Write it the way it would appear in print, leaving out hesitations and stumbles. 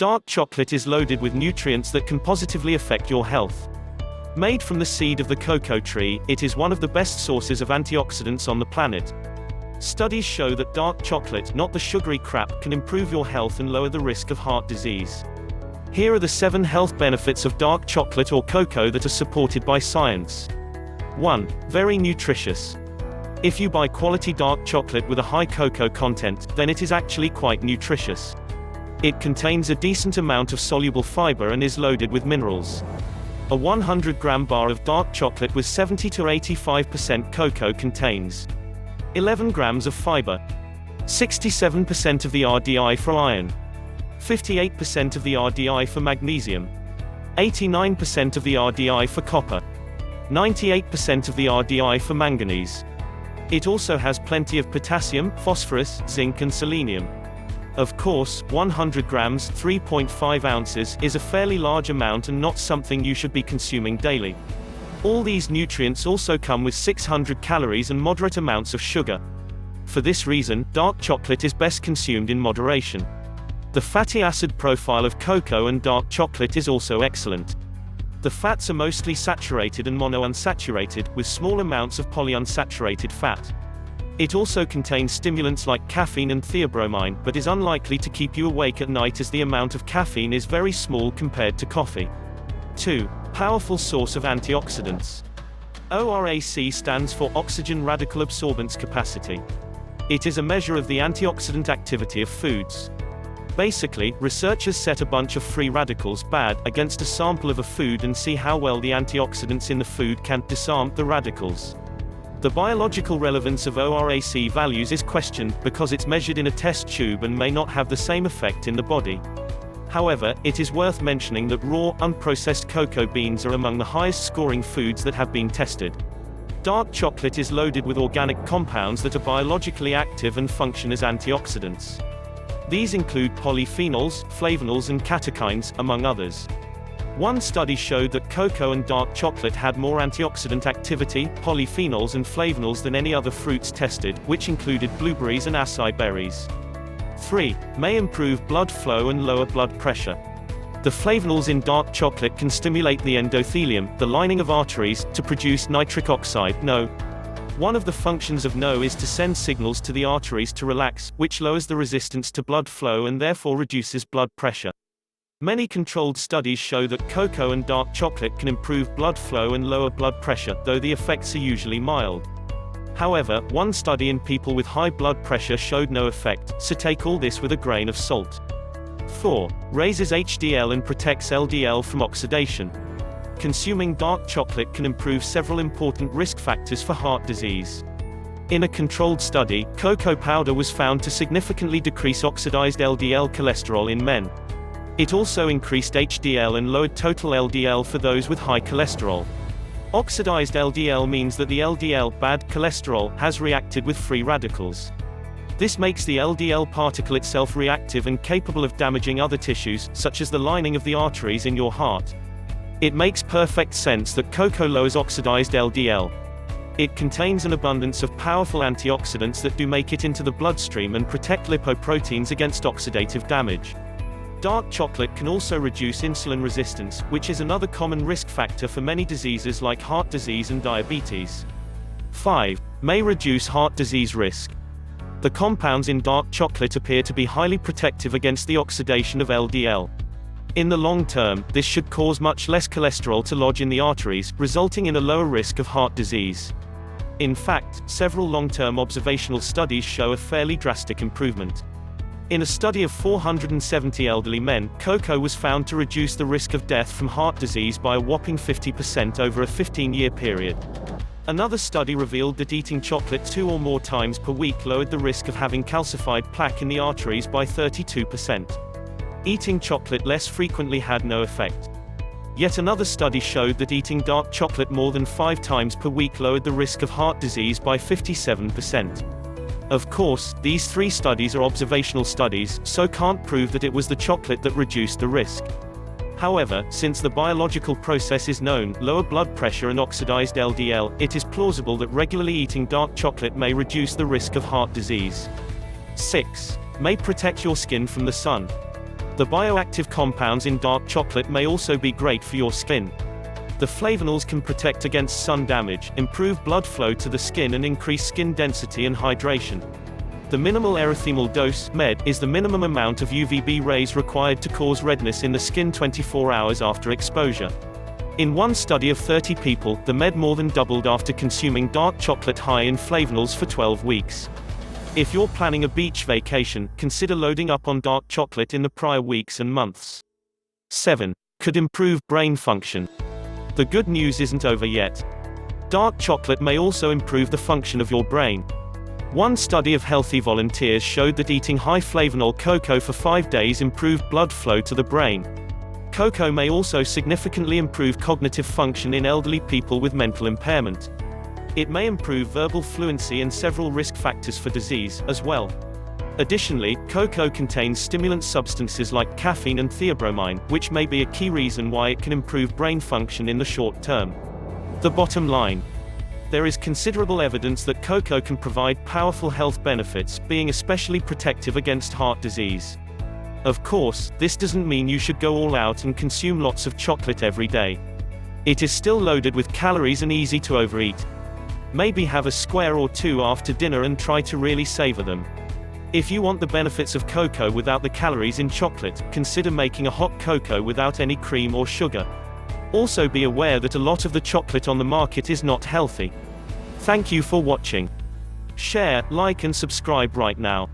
Dark chocolate is loaded with nutrients that can positively affect your health. Made from the seed of the cocoa tree, it is one of the best sources of antioxidants on the planet. Studies show that dark chocolate, not the sugary crap, can improve your health and lower the risk of heart disease. Here are the 7 health benefits of dark chocolate or cocoa that are supported by science. 1. Very nutritious. If you buy quality dark chocolate with a high cocoa content, then it is actually quite nutritious. It contains a decent amount of soluble fiber and is loaded with minerals. A 100-gram bar of dark chocolate with 70 to 85% cocoa contains 11 grams of fiber, 67% of the RDI for iron, 58% of the RDI for magnesium, 89% of the RDI for copper, 98% of the RDI for manganese. It also has plenty of potassium, phosphorus, zinc and selenium. Of course, 100 grams, 3.5 ounces, is a fairly large amount and not something you should be consuming daily. All these nutrients also come with 600 calories and moderate amounts of sugar. For this reason, dark chocolate is best consumed in moderation. The fatty acid profile of cocoa and dark chocolate is also excellent. The fats are mostly saturated and monounsaturated, with small amounts of polyunsaturated fat. It also contains stimulants like caffeine and theobromine, but is unlikely to keep you awake at night as the amount of caffeine is very small compared to coffee. 2. Powerful source of antioxidants. ORAC stands for Oxygen Radical Absorbance Capacity. It is a measure of the antioxidant activity of foods. Basically, researchers set a bunch of free radicals, bad, against a sample of a food and see how well the antioxidants in the food can disarm the radicals. The biological relevance of ORAC values is questioned, because it's measured in a test tube and may not have the same effect in the body. However, it is worth mentioning that raw, unprocessed cocoa beans are among the highest scoring foods that have been tested. Dark chocolate is loaded with organic compounds that are biologically active and function as antioxidants. These include polyphenols, flavonols and catechins, among others. One study showed that cocoa and dark chocolate had more antioxidant activity, polyphenols and flavonols than any other fruits tested, which included blueberries and acai berries. 3. May improve blood flow and lower blood pressure. The flavonols in dark chocolate can stimulate the endothelium, the lining of arteries, to produce nitric oxide, NO. One of the functions of NO is to send signals to the arteries to relax, which lowers the resistance to blood flow and therefore reduces blood pressure. Many controlled studies show that cocoa and dark chocolate can improve blood flow and lower blood pressure, though the effects are usually mild. However, one study in people with high blood pressure showed no effect, so take all this with a grain of salt. 4. Raises HDL and protects LDL from oxidation. Consuming dark chocolate can improve several important risk factors for heart disease. In a controlled study, cocoa powder was found to significantly decrease oxidized LDL cholesterol in men. It also increased HDL and lowered total LDL for those with high cholesterol. Oxidized LDL means that the LDL, bad cholesterol, has reacted with free radicals. This makes the LDL particle itself reactive and capable of damaging other tissues, such as the lining of the arteries in your heart. It makes perfect sense that cocoa lowers oxidized LDL. It contains an abundance of powerful antioxidants that do make it into the bloodstream and protect lipoproteins against oxidative damage. Dark chocolate can also reduce insulin resistance, which is another common risk factor for many diseases like heart disease and diabetes. 5. May reduce heart disease risk. The compounds in dark chocolate appear to be highly protective against the oxidation of LDL. In the long term, this should cause much less cholesterol to lodge in the arteries, resulting in a lower risk of heart disease. In fact, several long-term observational studies show a fairly drastic improvement. In a study of 470 elderly men, cocoa was found to reduce the risk of death from heart disease by a whopping 50% over a 15-year period. Another study revealed that eating chocolate 2 or more times per week lowered the risk of having calcified plaque in the arteries by 32%. Eating chocolate less frequently had no effect. Yet another study showed that eating dark chocolate more than 5 times per week lowered the risk of heart disease by 57%. Of course, these 3 studies are observational studies, so can't prove that it was the chocolate that reduced the risk. However, since the biological process is known, lower blood pressure and oxidized LDL, it is plausible that regularly eating dark chocolate may reduce the risk of heart disease. 6. May protect your skin from the sun. The bioactive compounds in dark chocolate may also be great for your skin. The flavonols can protect against sun damage, improve blood flow to the skin and increase skin density and hydration. The minimal erythemal dose (MED) is the minimum amount of UVB rays required to cause redness in the skin 24 hours after exposure. In one study of 30 people, the MED more than doubled after consuming dark chocolate high in flavonols for 12 weeks. If you're planning a beach vacation, consider loading up on dark chocolate in the prior weeks and months. 7. Could improve brain function. The good news isn't over yet. Dark chocolate may also improve the function of your brain. One study of healthy volunteers showed that eating high flavonol cocoa for 5 days improved blood flow to the brain. Cocoa may also significantly improve cognitive function in elderly people with mental impairment. It may improve verbal fluency and several risk factors for disease, as well. Additionally, cocoa contains stimulant substances like caffeine and theobromine, which may be a key reason why it can improve brain function in the short term. The bottom line. There is considerable evidence that cocoa can provide powerful health benefits, being especially protective against heart disease. Of course, this doesn't mean you should go all out and consume lots of chocolate every day. It is still loaded with calories and easy to overeat. Maybe have a square or two after dinner and try to really savor them. If you want the benefits of cocoa without the calories in chocolate, consider making a hot cocoa without any cream or sugar. Also be aware that a lot of the chocolate on the market is not healthy. Thank you for watching. Share, like and subscribe right now.